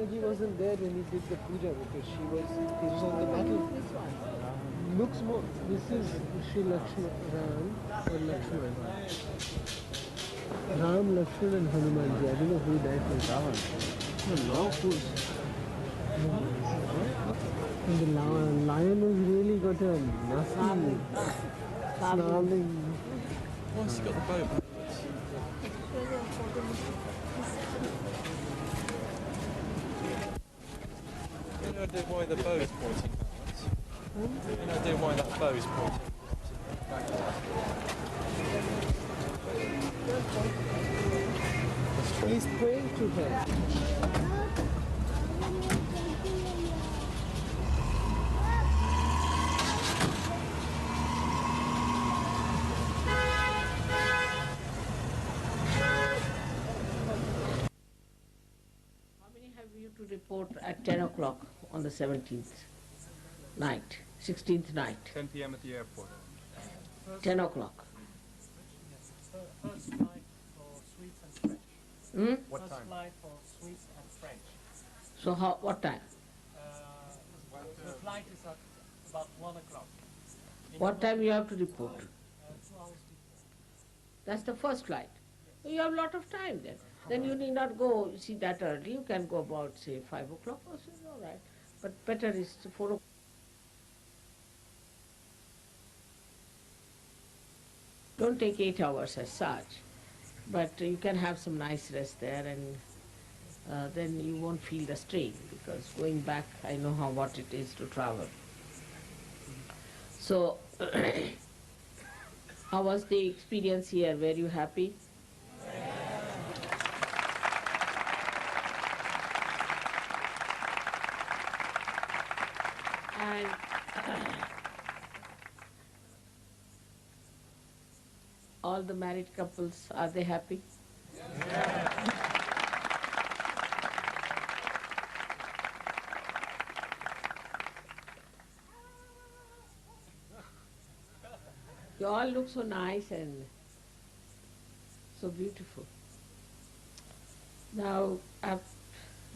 He wasn't there when he did the puja because he was on the battle. Looks more. This is Sri Lakshman, Ram or Lakshman. Ram, Lakshman and Hanumanji. I don't know who died for Ram. No, who's? And the lion has really got a nasty snarling. Why's he got the bow backwards? Any idea why the bow is pointing backwards? Any idea why that bow is pointing backwards? He's praying to her. To report at 10 o'clock on the 17th night, 16th night. 10 p.m. at the airport. 10 o'clock. First flight for sweets and French. What First time? flight for sweets and French. So what time? The flight is at about 1 o'clock. What time you have to report? 2 hours before. That's the first flight. You have a lot of time then. Then you need not go, see, that early. You can go about, say, 5 o'clock or so, all right. But better is 4 o'clock. Don't take 8 hours as such. But you can have some nice rest there, and then you won't feel the strain, because going back, I know what it is to travel. So, how was the experience here? Were you happy? And all the married couples, are they happy? You all look so nice and so beautiful. Now, I've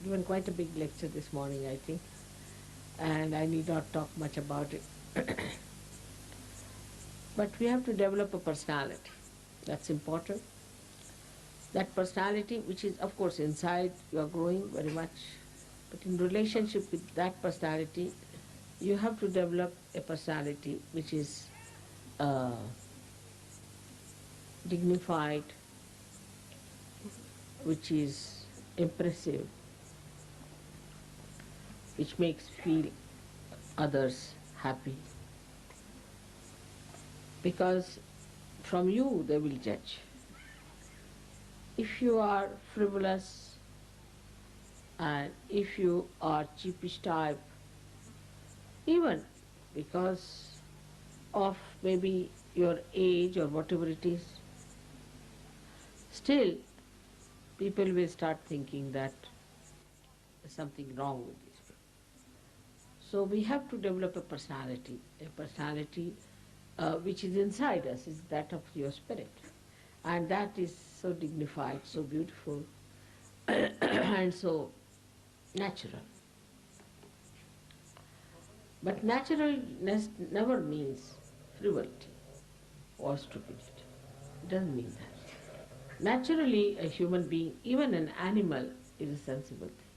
given quite a big lecture this morning, I think, and I need not talk much about it. But we have to develop a personality. That's important. That personality, which is, of course, inside, you are growing very much, but in relationship with that personality, you have to develop a personality which is dignified, which is impressive, which makes feel others happy. Because from you they will judge. If you are frivolous and if you are cheapish type, even because of maybe your age or whatever it is, still people will start thinking that there's something wrong with this people. So we have to develop a personality which is inside us, is that of your spirit. And that is so dignified, so beautiful, and so natural. But naturalness never means frivolity or stupidity. It doesn't mean that. Naturally, a human being, even an animal, is a sensible thing.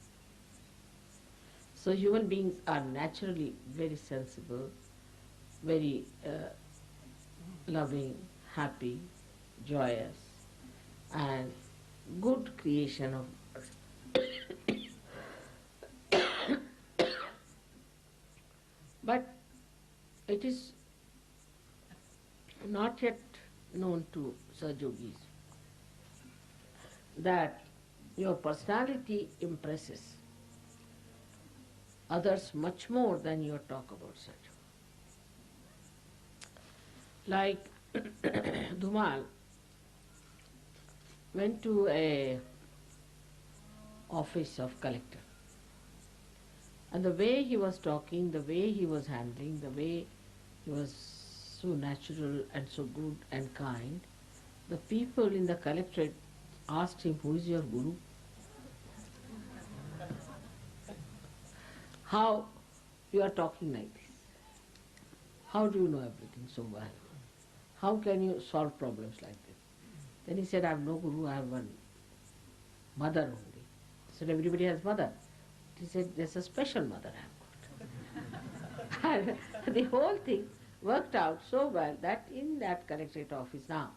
So human beings are naturally very sensible, very loving, happy, joyous, and good creation of but it is not yet known to such yogis that your personality impresses others much more than your talk about such. Like Dhumal went to a office of collector, and the way he was talking, the way he was handling, the way he was so natural and so good and kind, the people in the collectorate asked him, "Who is your guru? How you are talking like this? How do you know everything so well? How can you solve problems like this?" Then he said, "I have no guru, I have one mother only." He said, "Everybody has mother." He said, "There's a special mother I have got." And the whole thing worked out so well that in that collectorate office now,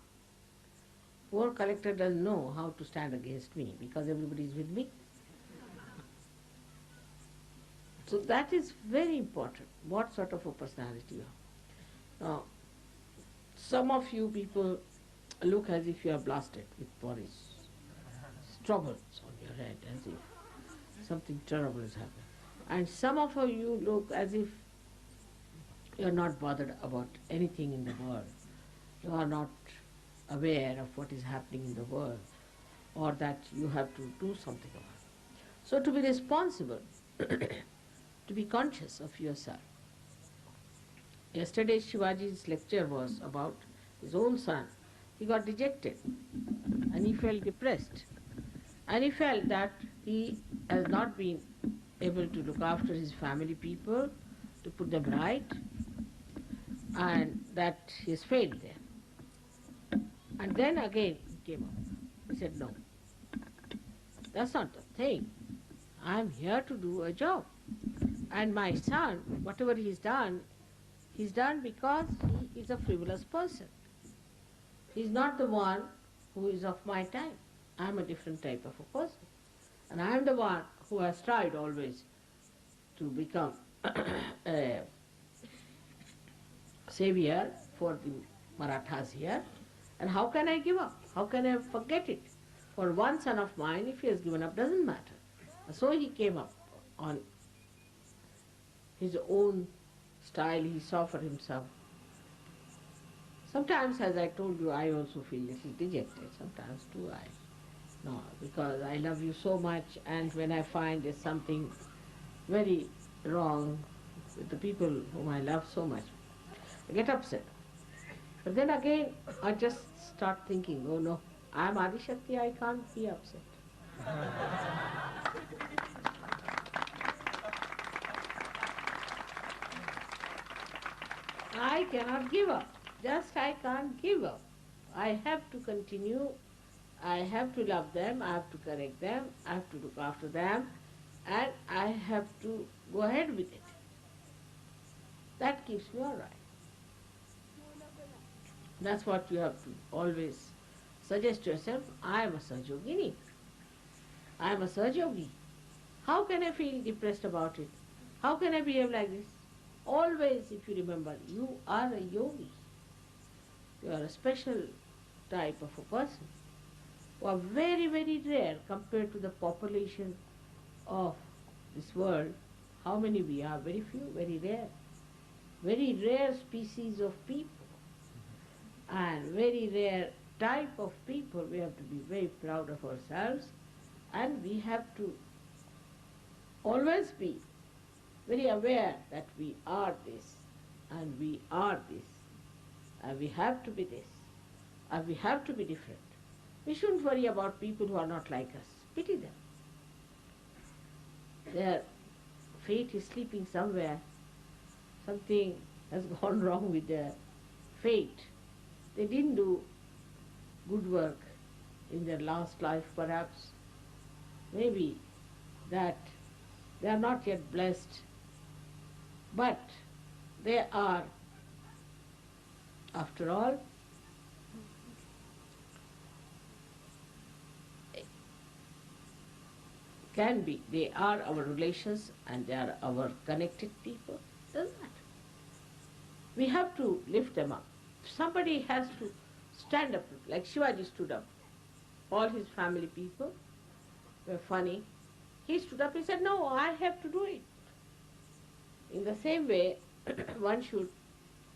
poor collector doesn't know how to stand against me because everybody is with me. So that is very important, what sort of a personality you have. Now, some of you people look as if you are blasted with worries, troubles on your head, as if something terrible is happening. And some of you look as if you are not bothered about anything in the world. You are not aware of what is happening in the world, or that you have to do something about it. So to be responsible, to be conscious of yourself. Yesterday Shivaji's lecture was about his own son. He got dejected and he felt depressed. And he felt that he has not been able to look after his family people, to put them right, and that he has failed there. And then again he came up. He said, "No, that's not the thing. I'm here to do a job. And my son, whatever he's done because he is a frivolous person. He's not the one who is of my time. I am a different type of a person. And I am the one who has tried always to become a savior for the Marathas here. And how can I give up? How can I forget it? For one son of mine, if he has given up, doesn't matter. So he came up on his own style he saw for himself. Sometimes, as I told you, I also feel a little dejected. Sometimes too no, because I love you so much, and when I find there's something very wrong with the people whom I love so much, I get upset. But then again, I just start thinking, oh no, I'm Adi Shakti, I can't be upset. I cannot give up. Just I can't give up. I have to continue. I have to love them. I have to correct them. I have to look after them. And I have to go ahead with it. That keeps me all right. That's what you have to always suggest to yourself. I am a Sahajogini. I am a Sahajogi. How can I feel depressed about it? How can I behave like this? Always, if you remember, you are a yogi. You are a special type of a person who are very, very rare compared to the population of this world. How many we are? Very few, very rare. Very rare species of people and very rare type of people. We have to be very proud of ourselves, and we have to always be very aware that we are this and we are this and we have to be this and we have to be different. We shouldn't worry about people who are not like us. Pity them. Their fate is sleeping somewhere. Something has gone wrong with their fate. They didn't do good work in their last life, perhaps. Maybe that they are not yet blessed, but they are, after all, can be, they are our relations and they are our connected people. Doesn't matter. We have to lift them up. Somebody has to stand up, like Shivaji stood up. All his family people were funny. He stood up, he said, no, I have to do it. In the same way, one should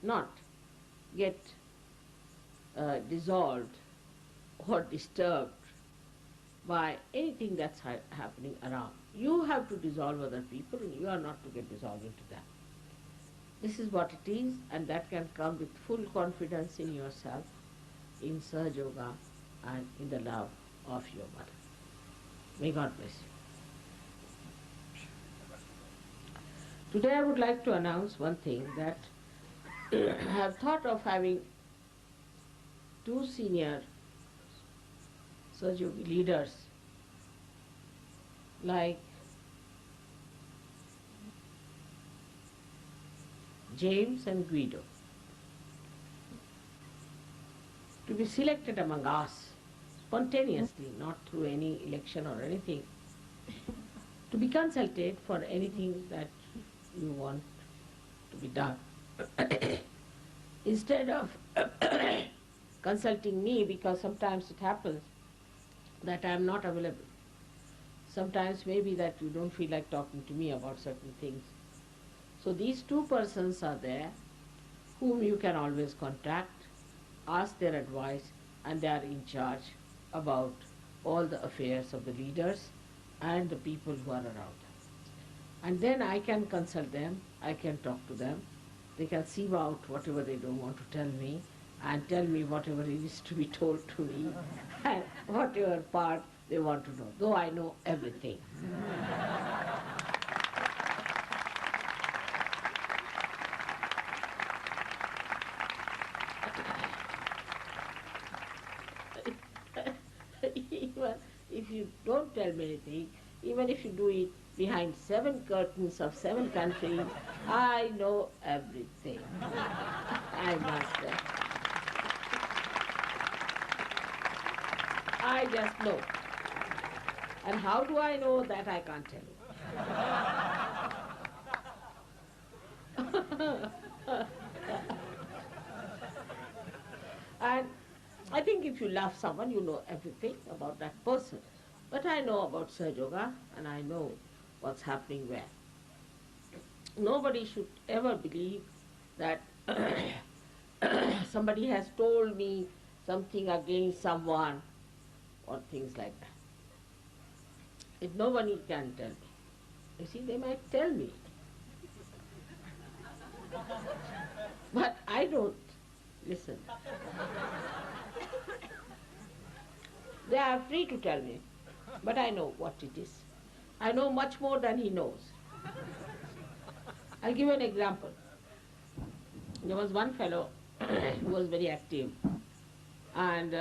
not get dissolved or disturbed by anything that's happening around. You have to dissolve other people and you are not to get dissolved into them. This is what it is, and that can come with full confidence in yourself, in Sahaja Yoga and in the love of your mother. May God bless you. Today I would like to announce one thing, that I have thought of having two senior Sahaja Yogi leaders like James and Guido to be selected among us spontaneously, not through any election or anything, to be consulted for anything that you want to be done. Instead of consulting me, because sometimes it happens that I am not available. Sometimes maybe that you don't feel like talking to me about certain things. So these two persons are there whom you can always contact, ask their advice, and they are in charge about all the affairs of the leaders and the people who are around them. And then I can consult them, I can talk to them, they can sieve out whatever they don't want to tell me and tell me whatever is to be told to me and whatever part they want to know, though I know everything. Even if you don't tell me anything, even if you do it behind 7 curtains of 7 countries, I know everything. I master. I just know. And how do I know that I can't tell you. And I think if you love someone, you know everything about that person. But I know about Sahaja Yoga and I know what's happening where. Nobody should ever believe that somebody has told me something against someone or things like that. If nobody can tell me. You see, they might tell me. But I don't listen. They are free to tell me, but I know what it is. I know much more than he knows. I'll give you an example. There was one fellow who was very active and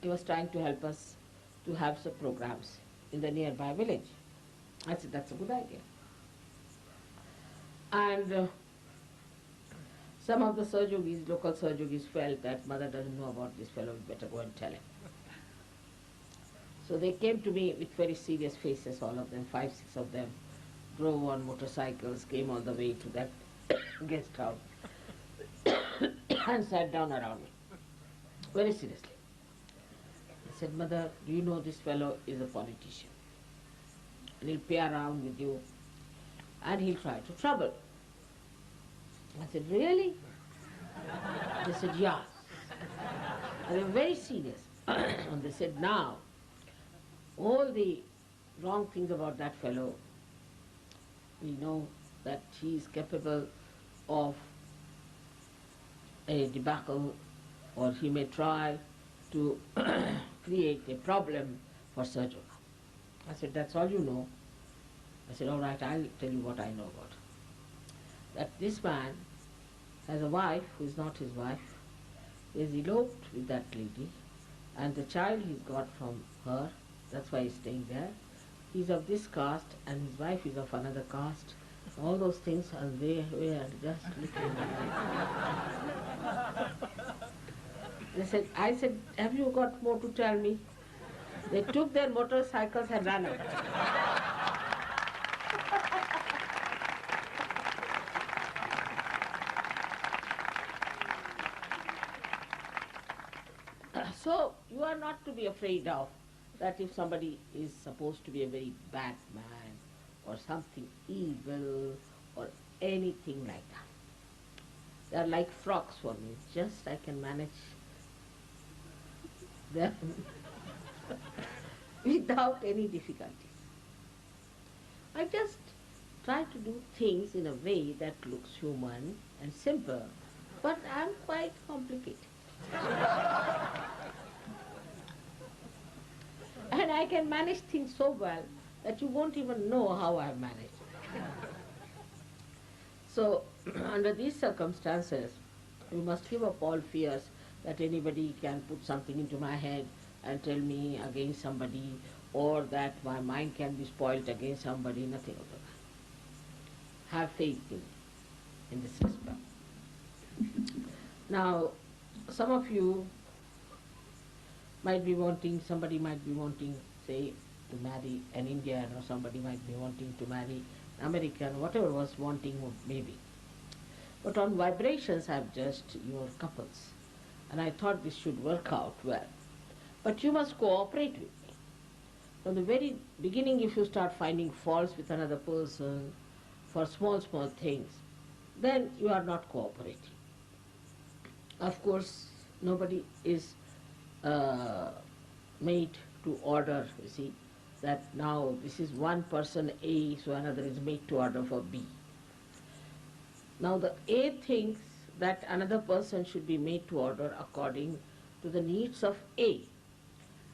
he was trying to help us to have some programs in the nearby village. I said, that's a good idea. And some of the Sahajogis, local Sahajogis felt that mother doesn't know about this fellow, we better go and tell him. So they came to me with very serious faces, all of them, 5, 6 of them, drove on motorcycles, came all the way to that guest house and sat down around me, very seriously. I said, Mother, do you know this fellow is a politician? And he'll play around with you and he'll try to trouble. I said, really? They said, yeah. And they were very serious. And they said, now, all the wrong things about that fellow, we know that he is capable of a debacle, or he may try to create a problem for Sahaja Yoga. I said, that's all you know. I said, all right, I'll tell you what I know about him. That this man has a wife who is not his wife. He has eloped with that lady, and the child he's got from her, that's why he's staying there. He's of this caste, and his wife is of another caste. All those things, and they were just looking at me. I said, have you got more to tell me? They took their motorcycles and ran away. So you are not to be afraid of that if somebody is supposed to be a very bad man or something evil or anything like that. They are like frogs for me. Just I can manage them without any difficulties. I just try to do things in a way that looks human and simple, but I'm quite complicated. And I can manage things so well that you won't even know how I've managed. So, under these circumstances, we must give up all fears that anybody can put something into my head and tell me against somebody, or that my mind can be spoilt against somebody, nothing of the kind. Have faith in this respect. Now, some of you might be wanting, somebody might be wanting, say, to marry an Indian, or somebody might be wanting to marry an American, whatever was wanting maybe. But on vibrations I've judged your couples, and I thought this should work out well. But you must cooperate with me. From the very beginning, if you start finding faults with another person for small things, then you are not cooperating. Of course, nobody is made to order, you see, that now this is one person A, so another is made to order for B. Now the A thinks that another person should be made to order according to the needs of A,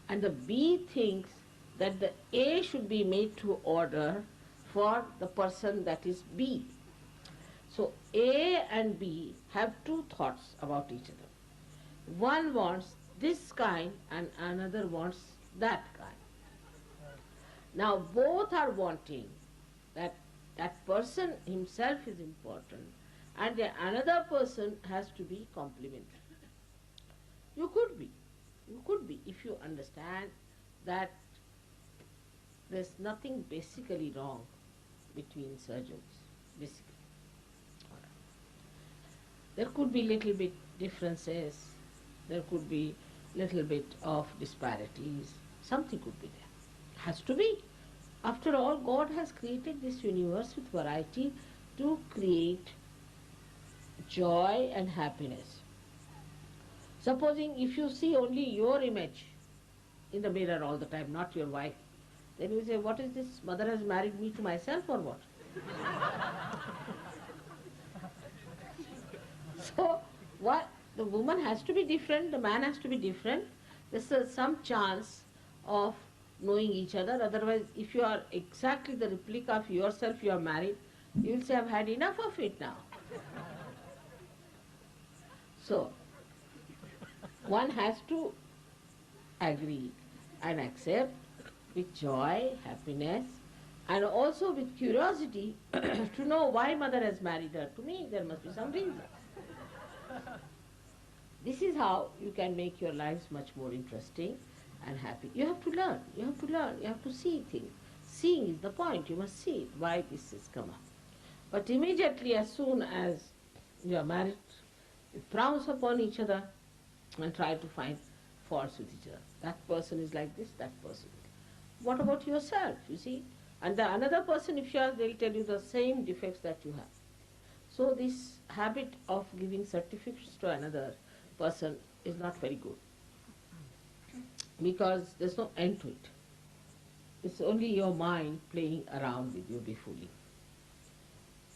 and the B thinks that the A should be made to order for the person that is B. So A and B have two thoughts about each other. One wants this kind and another wants that kind. Now both are wanting that that person himself is important and the another person has to be complementary. You could be, if if you understand that there's nothing basically wrong between surgeons, basically. There could be little bit differences, there could be little bit of disparities, something could be there. Has to be. After all, God has created this universe with variety to create joy and happiness. Supposing if you see only your image in the mirror all the time, not your wife, then you say, what is this? Mother has married me to myself or what? So, what? The woman has to be different, the man has to be different. There's some chance of knowing each other. Otherwise, if you are exactly the replica of yourself, you are married, you will say, I've had enough of it now. So, one has to agree and accept with joy, happiness, and also with curiosity to know why mother has married her. To me, there must be some reason. This is how you can make your lives much more interesting and happy. You have to learn, you have to learn, you have to see things. Seeing is the point, you must see why this has come up. But immediately as soon as you are married, you pounce upon each other and try to find faults with each other. That person is like this, that person is like. What about yourself, you see? And the another person, if you ask, they'll tell you the same defects that you have. So this habit of giving certificates to another person is not very good, because there's no end to it. It's only your mind playing around with you fully.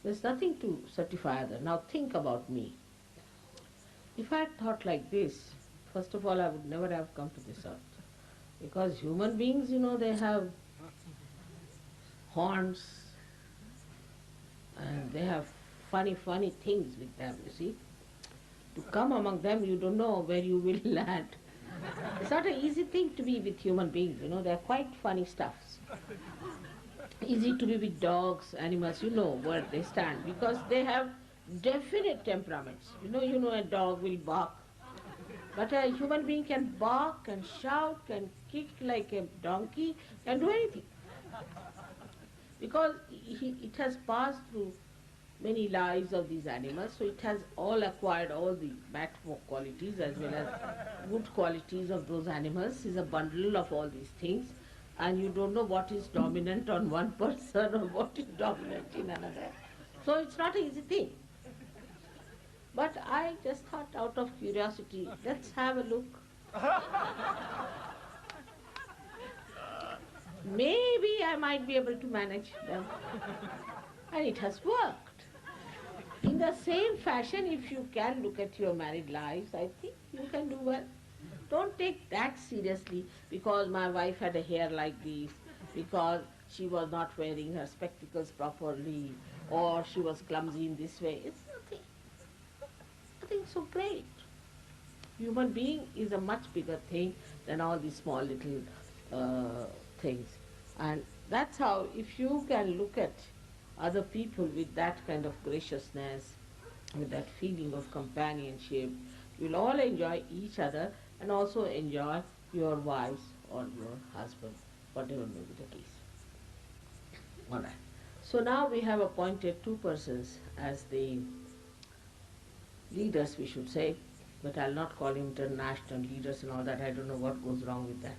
There's nothing to certify other. Now think about me. If I had thought like this, first of all, I would never have come to this earth. Because human beings, they have horns and they have funny things with them, you see. To come among them, you don't know where you will land. It's not an easy thing to be with human beings, they're quite funny stuffs. Easy to be with dogs, animals, you know where they stand, because they have definite temperaments. A dog will bark, but a human being can bark, can shout, can kick like a donkey, can do anything. Because it has passed through many lives of these animals, so it has all acquired all the bad qualities as well as good qualities of those animals. Is a bundle of all these things, and you don't know what is dominant on one person or what is dominant in another. So it's not an easy thing. But I just thought, out of curiosity, let's have a look. Maybe I might be able to manage them. And it has worked. In the same fashion, if you can look at your married lives, I think you can do well. Don't take that seriously, because my wife had a hair like this, because she was not wearing her spectacles properly, or she was clumsy in this way. It's nothing so great. Human being is a much bigger thing than all these small little things. And that's how, if you can look at other people with that kind of graciousness, with that feeling of companionship, you'll all enjoy each other and also enjoy your wives or your husband, whatever may be the case. All right. So now we have appointed two persons as the leaders, we should say, but I'll not call him international leaders and all that. I don't know what goes wrong with that.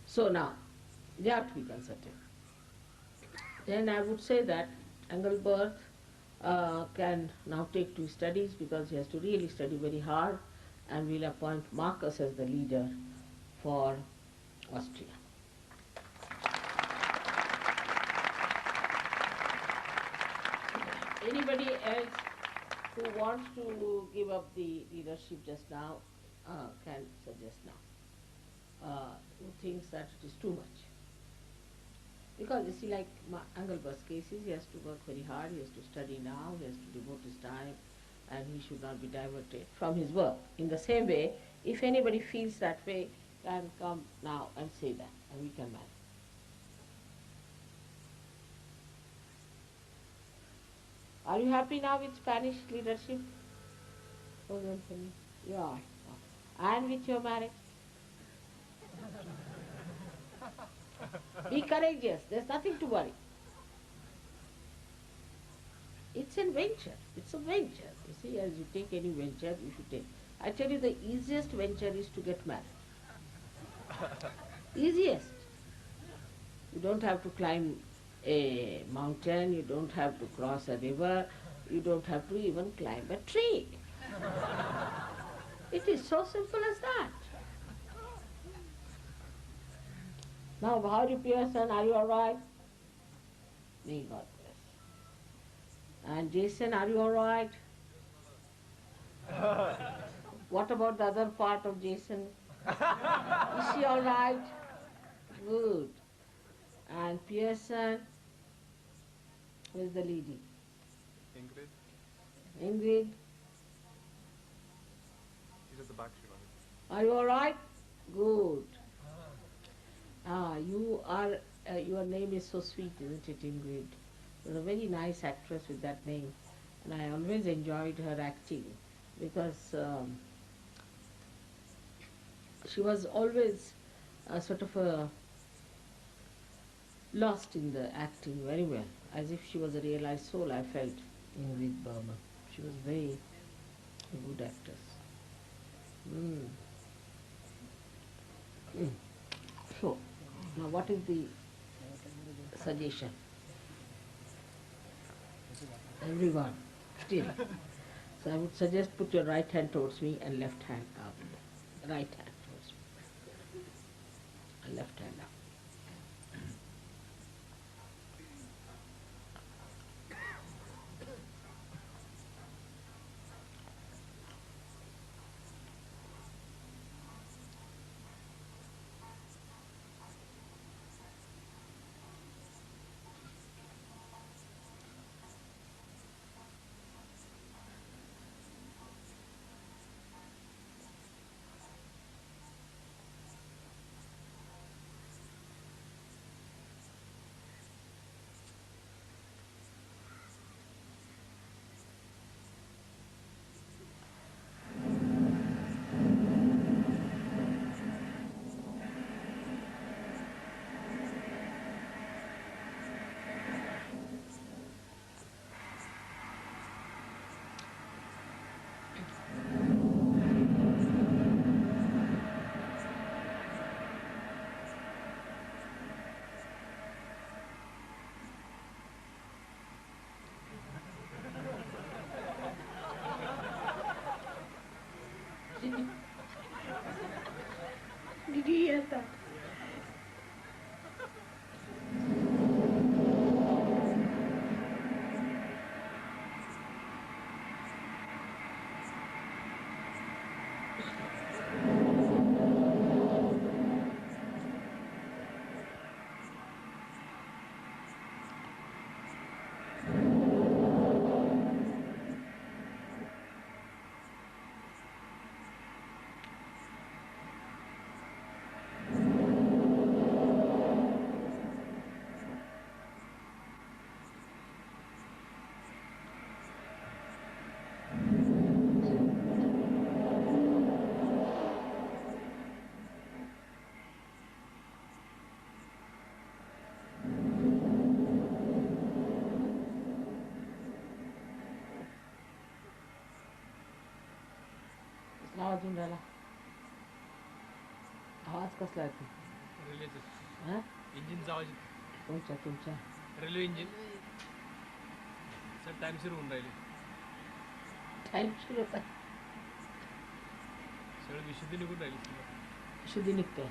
So now, they have to be consulted. Then I would say that Engelbert can now take to studies, because he has to really study very hard, and we'll appoint Marcus as the leader for Austria. Anybody else who wants to give up the leadership just now can suggest now. Who thinks that it is too much? Because you see, like Engelbert's cases, he has to work very hard, he has to study now, he has to devote his time, and he should not be diverted from his work. In the same way, if anybody feels that way, can come now and say that, and we can manage. Are you happy now with Spanish leadership? You are. And with your marriage? Be courageous, there's nothing to worry. It's a venture, it's a venture. You see, as you take any venture, you should take. I tell you, the easiest venture is to get married. Easiest. You don't have to climb a mountain, you don't have to cross a river, you don't have to even climb a tree. It is so simple as that. Now, Bhavri Pearson, are you all right? May God bless. And Jason, are you all right? What about the other part of Jason? Is she all right? Good. And Pearson, who is the lady? Ingrid? Ingrid, She's at the back, Shiva. are you all right? Good. Your name is so sweet, isn't it, Ingrid? You're a very nice actress with that name. And I always enjoyed her acting because she was always sort of lost in the acting very well, as if she was a realized soul. I felt Ingrid Burma. She was very good actress. So, now what is the suggestion? Everyone, still. So I would suggest put your right hand towards me and left hand up. Right hand towards me. And left hand up. Did you hear that? आवाज येऊन राहिला आवाज कसला येतो रेल्वेचं हा इंजिनचा आवाज कोणच्या तुमच्या रेल्वे इंजिन सर टाईमशीर होऊन राहिले टाईम सुरू होता सगळं विशुद्धी निघून राहिली शुद्धी निघतोय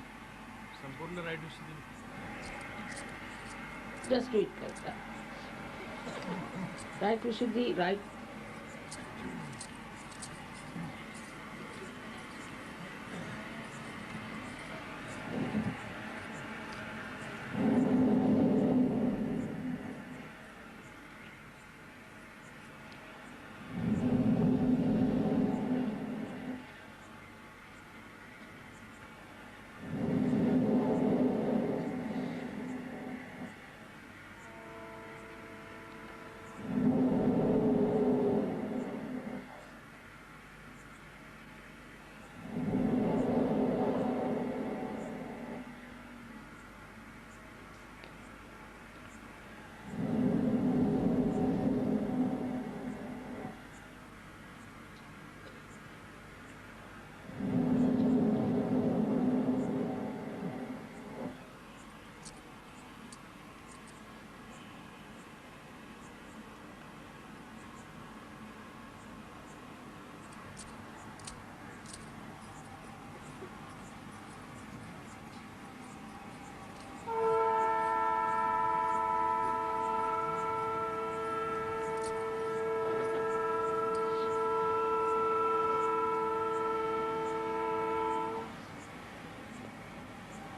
संपूर्ण राईट विशुद्धी निघते Just do it like that. Right, Vishuddhi, right.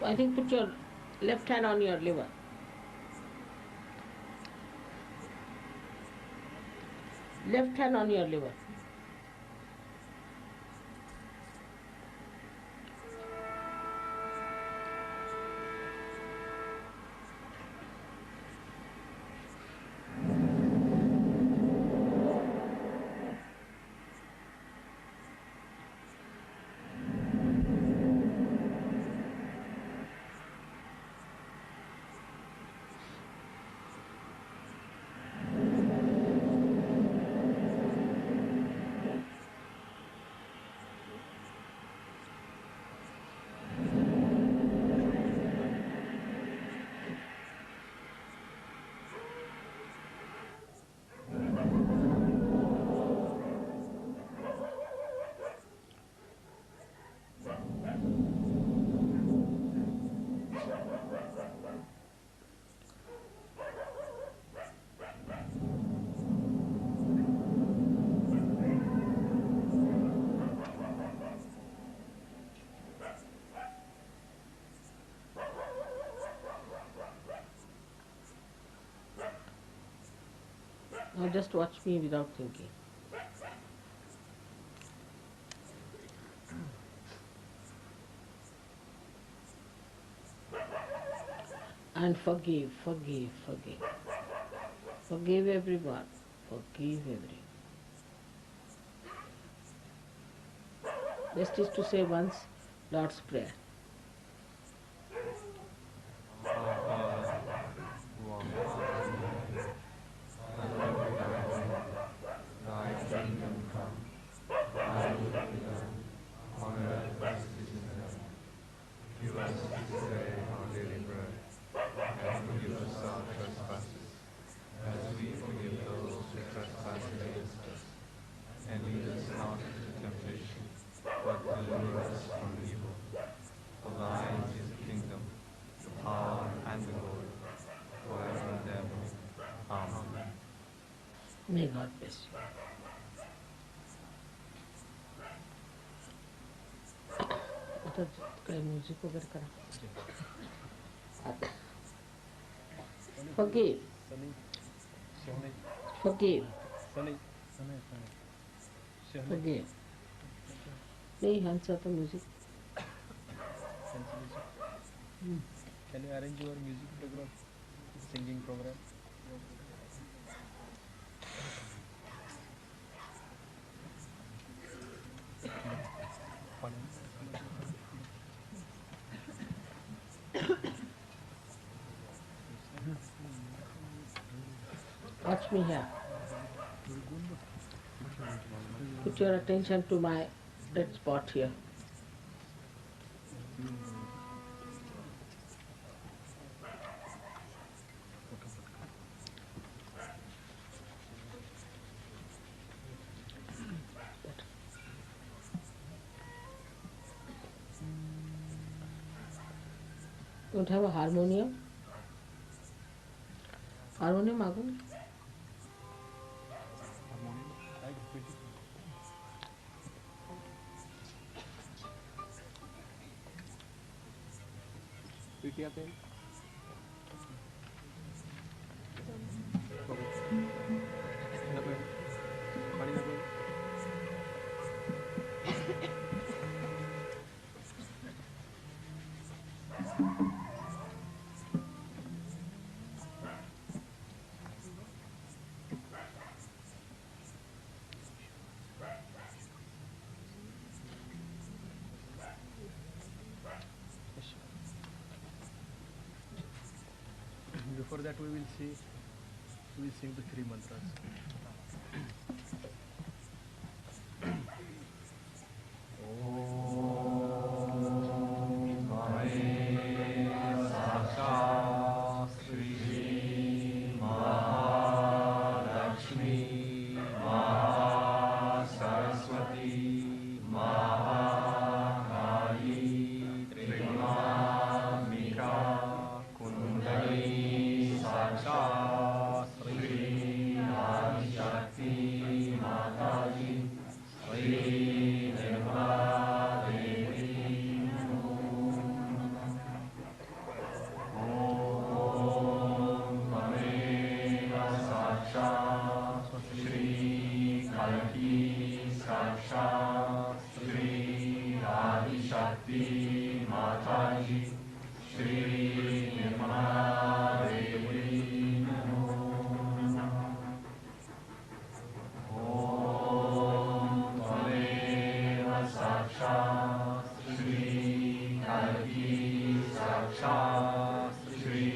I think put your left hand on your liver. Left hand on your liver. Now just watch me without thinking. And forgive, forgive, forgive. Forgive everyone. Forgive everyone. Best is to say once Lord's Prayer. May God bless you. आता काय music वगैरे करा. Forgive. Forgive. Forgive. Play ह्यांचं आता music. Can you arrange your music program, singing program? Watch me here. Put your attention to my red spot here. Don't have a harmonium? Harmonium magun? PT आते हैं पानी ना Before that we will sing the three mantras. Shakti Mataji, Shri Nirmala Devi Namo. Om Tvameva Sakshat Shri Kalki Sakshat Shri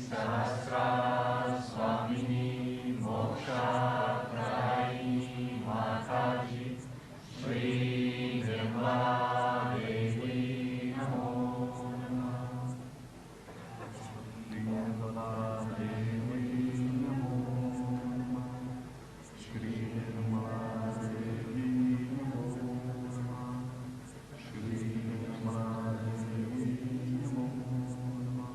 Sahasra Swamini Moksha Pradayini Mataji, Shri Nirmala Devi Namo Namah. Shri Nirmala Devi Namo Namah. Shri Nirmala Devi Namo Namah. Shri Nirmala Devi Namo Namah.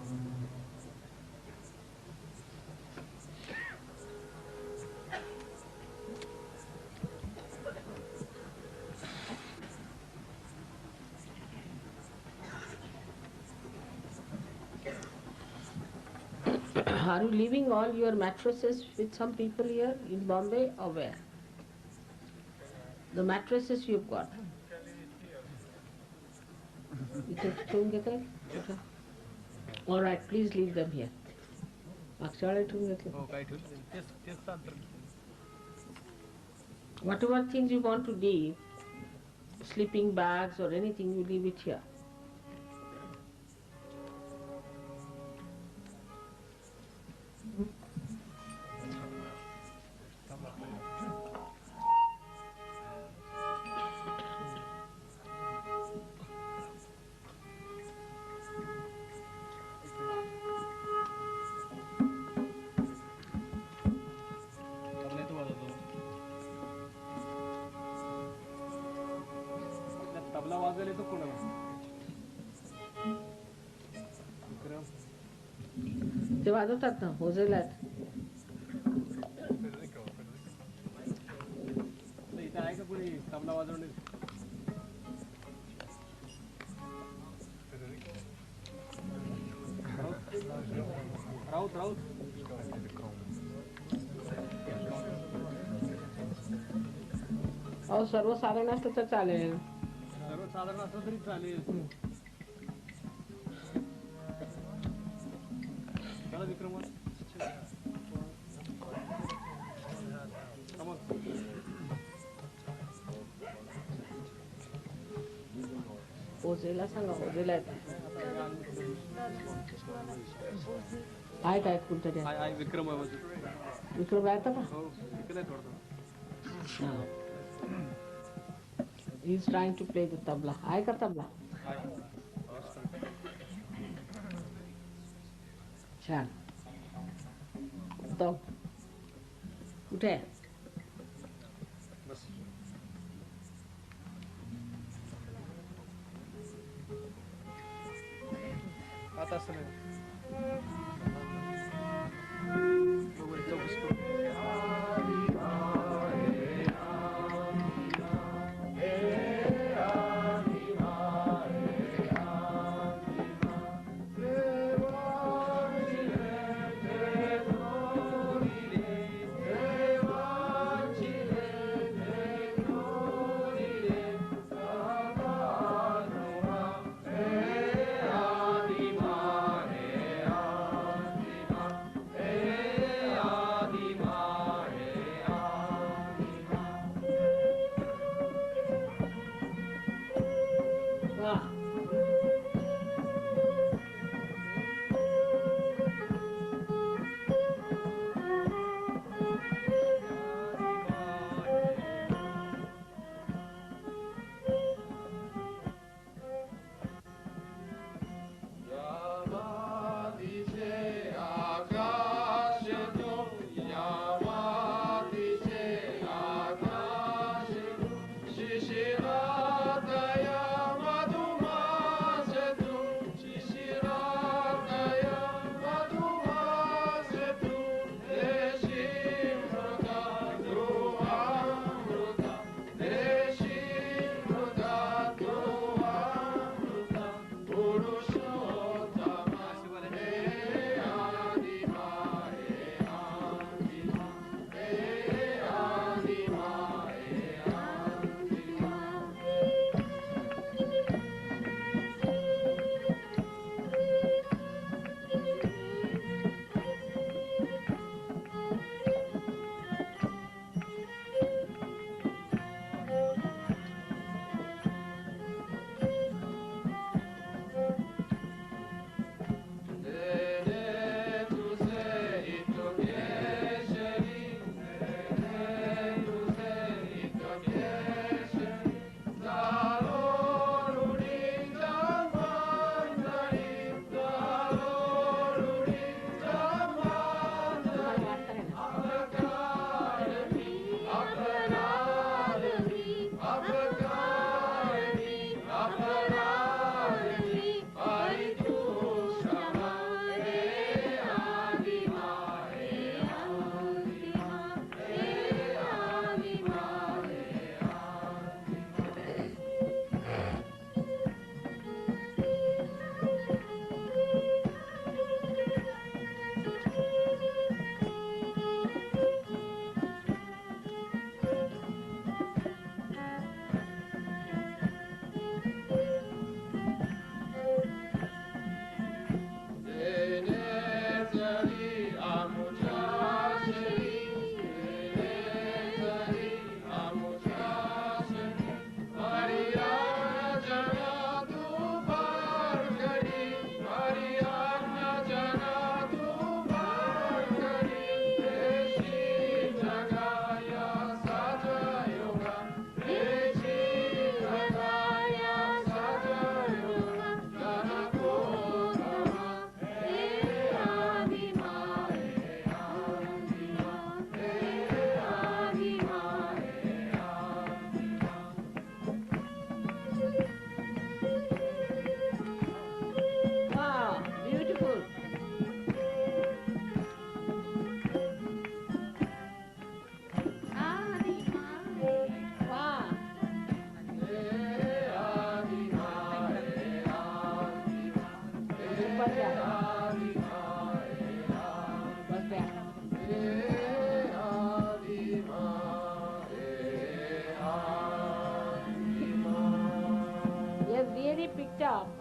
Are you leaving all your mattresses with some people here in Bombay or where? The mattresses you've got. All right, please leave them here. Whatever things you want to leave, sleeping bags or anything, you leave it here. Tabla वाजवायला येतो कोणाला? ते वाजवतात ना, होजेलात. इथं आहे का कोणी तबला वाजवणे? राऊत राऊत अहो सर्वसाधारण असलं तर चालेल. सर्वसाधारण असलं तरी चालेल. चला विक्रम होजेला सांगा, होजेला येतात. आहे काय कुठतरी? विक्रम विक्रम येतं का? हो विक्रम आहे थोडं. He is trying to play the tabla. आहे का tabla? छान. तो कुठे आहे? आता असं नाही.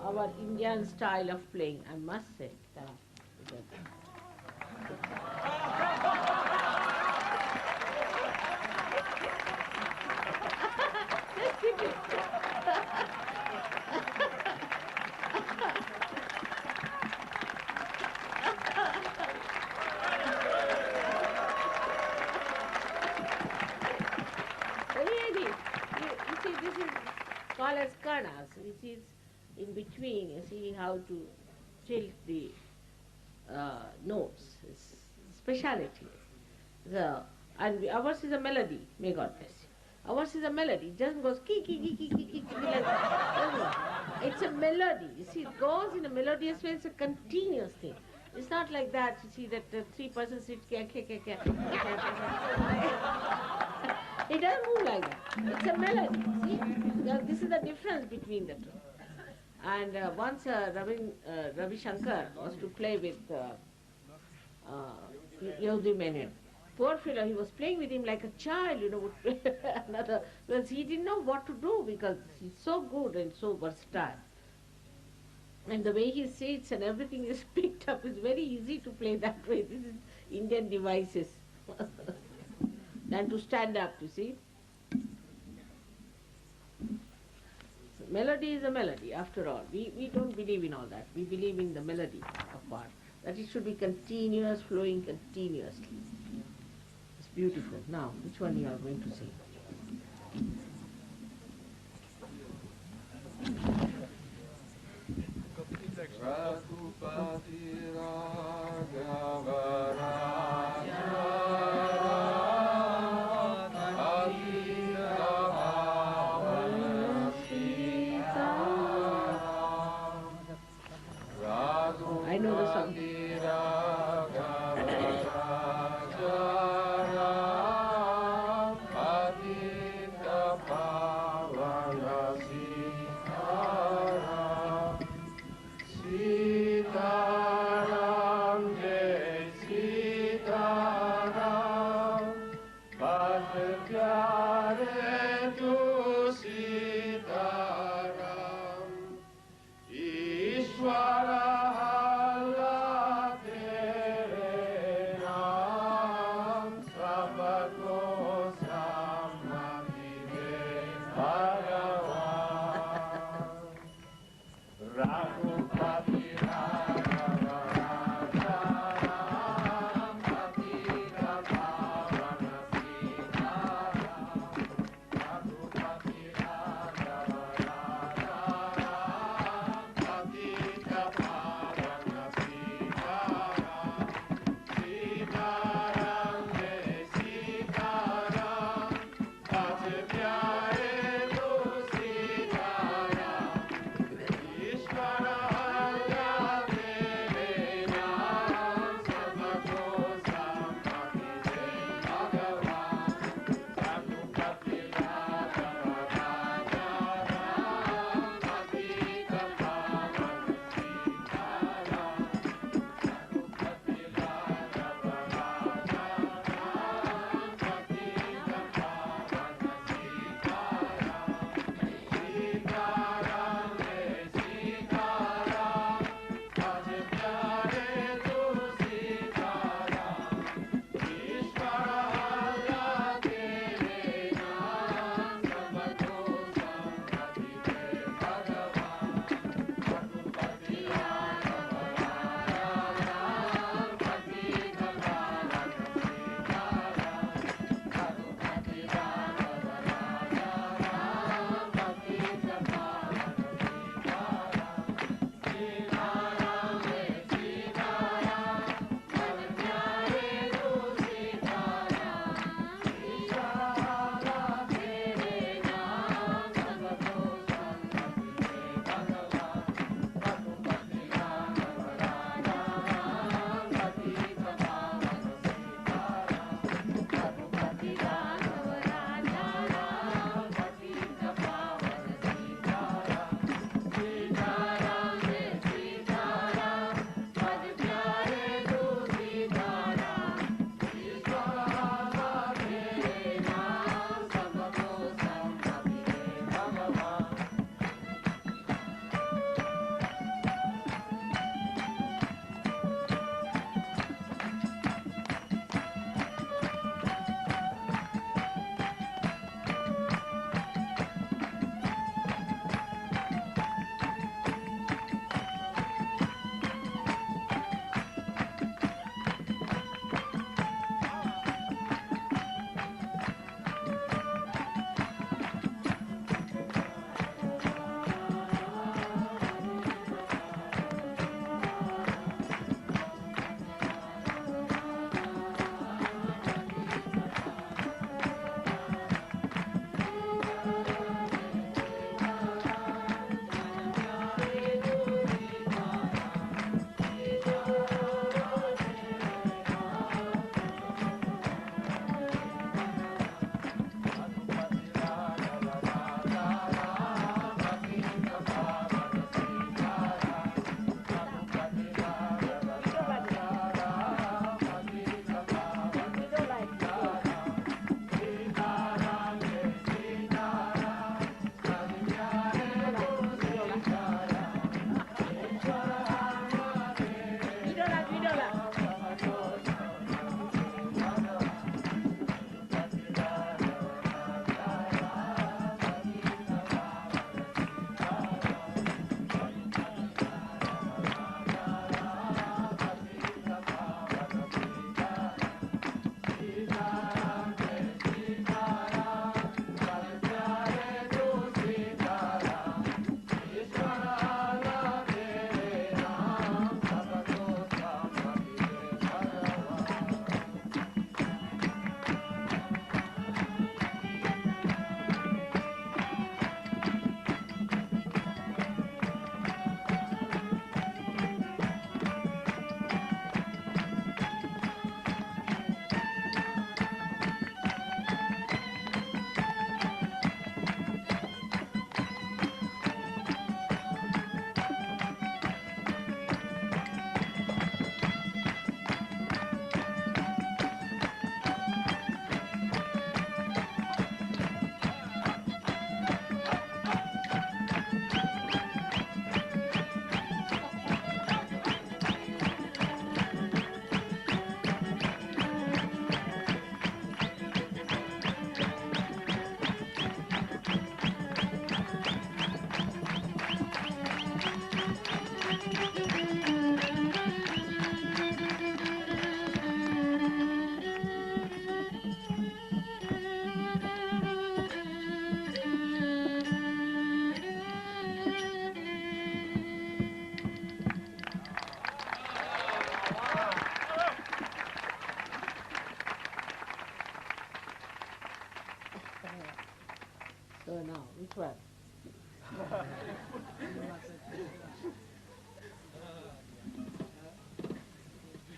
our Indian style of playing, I must say. Really, you see, this is called as kanas, which is in between. You see how to tilt the notes. It's speciality. Ours is a melody. May God bless you. Ours is a melody. It just goes ki ki ki ki ki ki ki like that. It's a melody. You see, it goes in a melodious way. It's a continuous thing. It's not like that. You see that three persons sit kya kya kya kya. It doesn't move like that. It's a melody. See, this is the difference between the two. And once Ravi Shankar was to play with Yehudi Menon. Poor fellow, he was playing with him like a child, would play another, because he didn't know what to do because he's so good and so versatile. And the way he sits and everything is picked up, it's very easy to play that way. This is Indian devices. Than to stand up, you see. So melody is a melody, after all. We don't believe in all that. We believe in the melody of part. That it should be continuous, flowing continuously. It's beautiful. Now, which one you are going to sing? I know the song.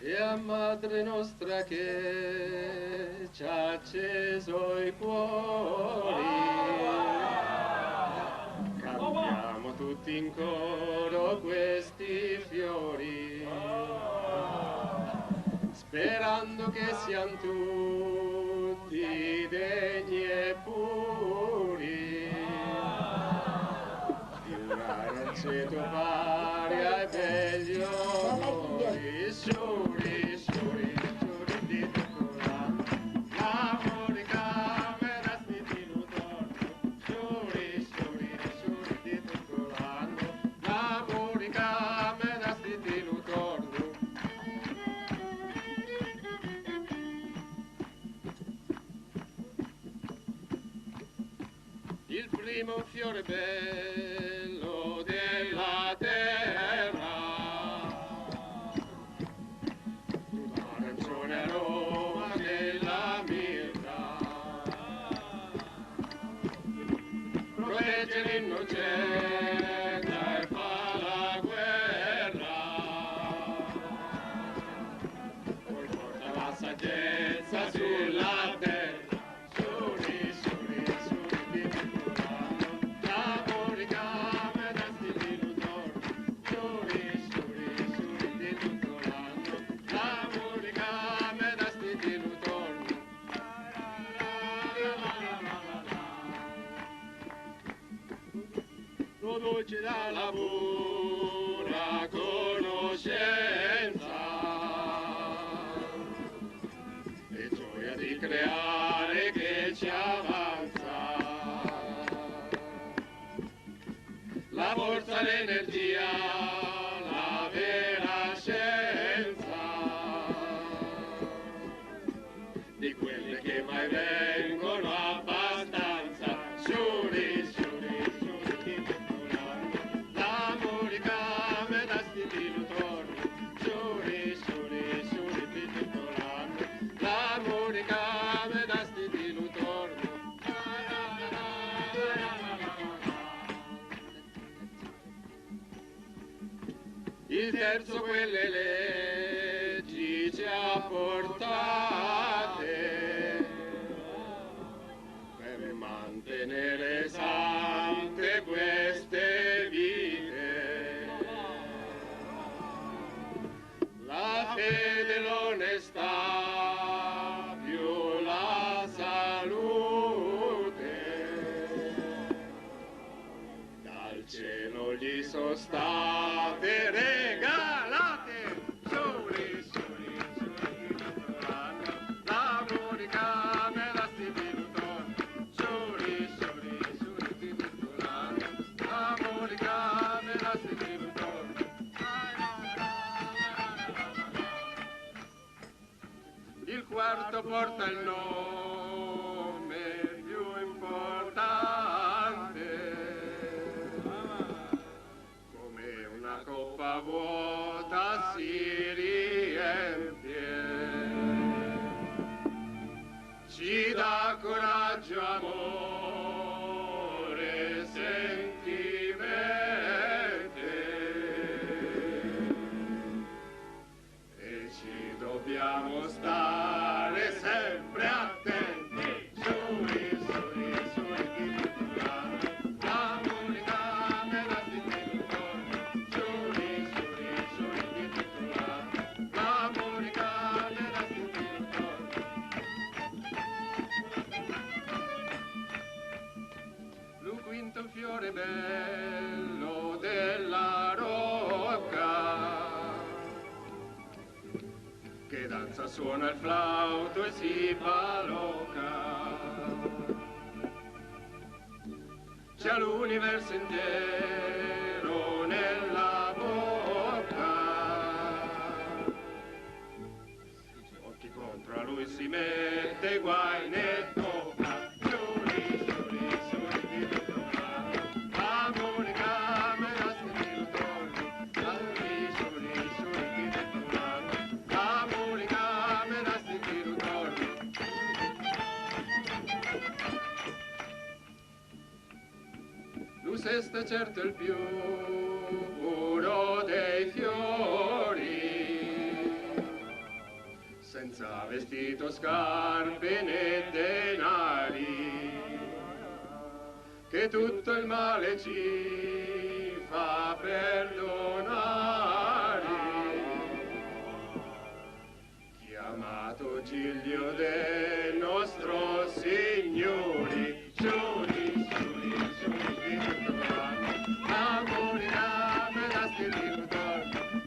e a Madre nostra che ci ha acceso i cuori, cantiamo tutti in coro questi fiori, sperando che siano tutti degni e puri di un araceto pari ai begli onori. Sciuri, sciuri, sciuri di tutto l'amore camera stitino torno. Sciuri, sciuri, sciuri di tutto l'anno, l'amore camera stitino torno. Il primo fiore bello della terra, l'arancione aroma della mirra, protegge l'innocenza e fa la guerra, poi porta la saggezza sulla terra. Sciuri, sciuri, sciuri di tutto l'anno, l'amore camera stitino torno. Sciuri, sciuri, sciuri di tutto l'anno, l'amore camera stitino torno. Produce dalla pura conoscenza e gioia di creare che ci avanza, la forza, l'energia, la vera scienza, di quelle che mai vengono abbastanza. Sciuri, sciuri, sciuri di tutto l'anno, l'amore camera stitino torno. Sciuri, sciuri, sciuri di tutto l'anno, l'amore camera stitino torno. Il terzo quelle leggi ci ha portate per mantenere sante queste vite, la fede, l'onestà più la salute, dal cielo gli sono state regalate. Sciuri, sciuri, sciuri di tutto l'anno, l'amore camera stitino torno. Sciuri, sciuri, sciuri di tutto l'anno, l'amore camera stitino torno. Il quarto porta il nome più importante, come una coppa vuota si riempie, ci dà coraggio, amore, sentimenti, e ci dobbiamo stare sempre attenti. Sciuri, sciuri, sciuri di tutto l'anno, l'amore camera stitino torno. Sciuri, sciuri, sciuri di tutto l'anno, l'amore camera stitino torno. Lo quinto fiore bello della rocca, che danza, suona il flauto e si balocca, c'ha l'universo intero nella bocca, occhi contro a lui si mette, guai ne tocca. Sciuri, sciuri, sciuri di tutto l'anno, l'amore camera stitino torno. Sciuri, sciuri, sciuri di tutto l'anno, l'amore camera stitino torno. Lo sesto certo il più puro dei fiori, vestito, scarpe né denari, che tutto il male ci fa perdonare. Chiamato Giglio del nostro Signore, giuri, giuri, giuri, amore, me la stai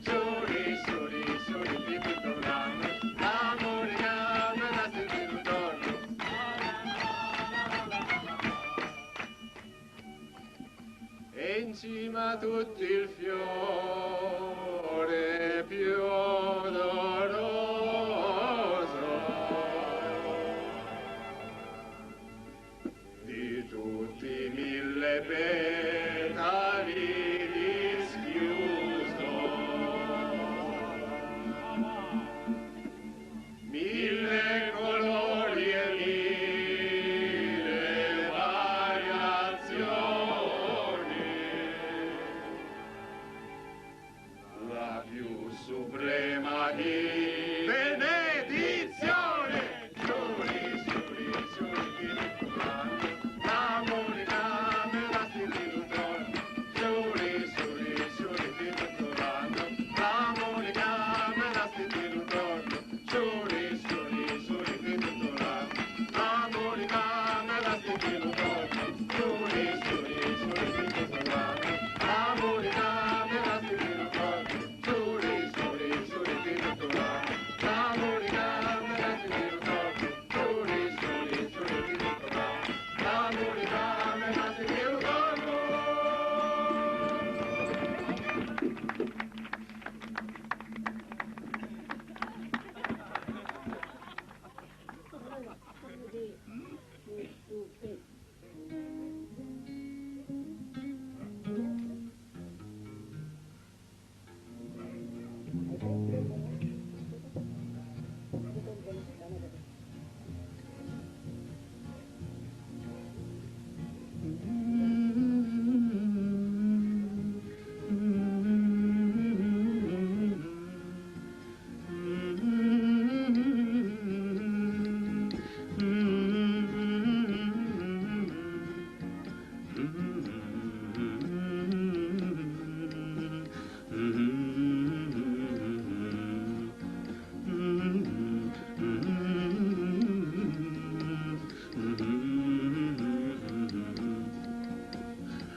giuri, giuri, giuri, di tutto l'anno, amore, me la stai e in cima a tutti il fiore più odoroso di tutti i 1000 petali dischiuso, 1000 colori e 1000 variazioni, la più suprema di benedizione. Giuri, giuri, giuri, di tutto l'anno, l'amore me la stai ritorno. Giuri, giuri, giuri, di tutto l'anno, l'amore me la stai ritorno. Giuri, giuri, giuri, di tutto l'anno, l'amore me la stai ritorno. Giuri, giuri, giuri, di tutto l'anno, l'amore me la stai ritorno. Giuri, giuri, giuri, di tutto l'anno, l'amore me la stai ritorno. Giuri, giuri, giuri, di tutto l'anno, l'amore me la stai ritorno.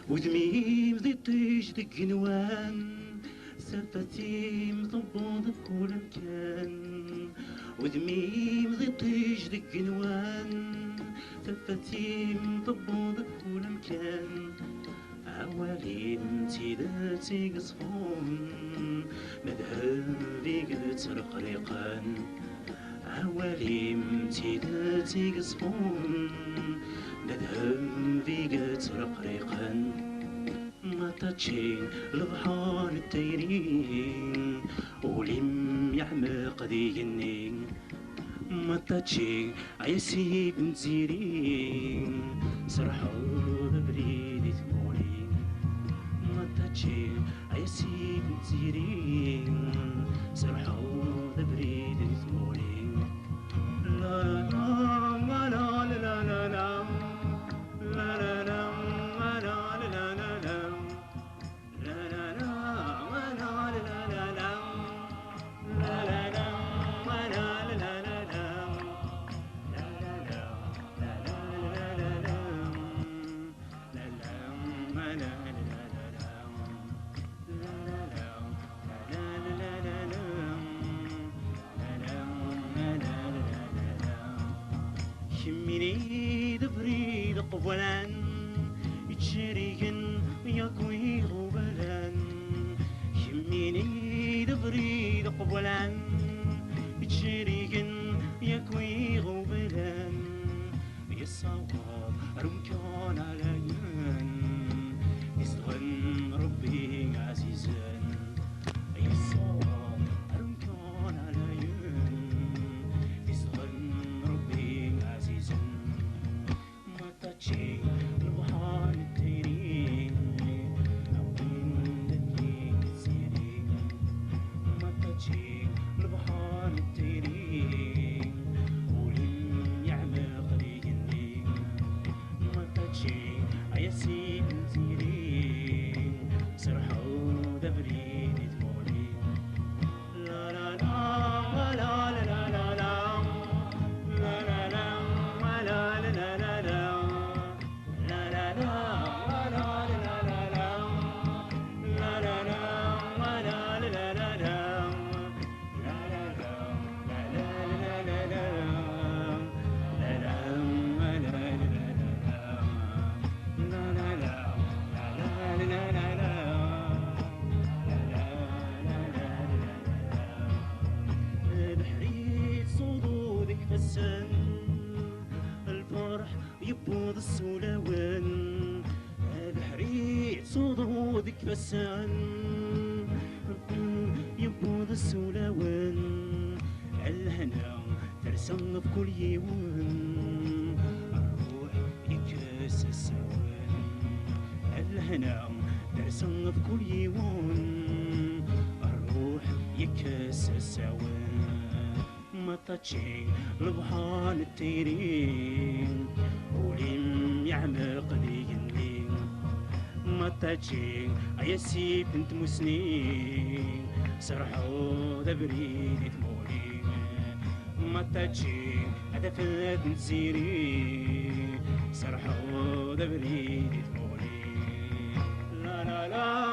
ودميم ذي تجد قنوان سفتيم ضبوض كل مكان ودميم ذي تجد قنوان سفتيم ضبوض كل مكان عواليم تيداتي قصفون مذهب بيقت رقريقان عواليم تيداتي قصفون مذهب بيقت رقريقان ما تاتشين البحر التايرين ولم يعمق ذي النين ما تاتشين عيسي بن زيرين سرحوا بريد ثمولين ما تاتشين عيسي بن زيرين سرحوا بريد ثمولين لا لا لا لا لا لا لا لا لا يميني بريد قبلان يتشريكن وياكوي غبلان يميني بريد قبلان يتشريكن وياكوي غبلان يصواب رمكان على ين يستغن ربي عزيزا يصواب رمكان على ين يستغن ربي عزيزا ما تاتشي البحر التيرين عوين دنيك السيرين ما تاتشي البحر التيرين يبوض السولوان الحريت صوضو ذيك بسان يبوض السولوان الهنا ترسم في كل يوم الروح يكاس السوان الهنا ترسم في كل يوم الروح يكاس السوان ما تاتشي لبحان التيرين ولم يعمق ليني ما تاتشي اياسيب انت مسنين سرحو ذا بريد تمولي ما تاتشي هذا فلات نسيري سرحو ذا بريد تمولي لا لا لا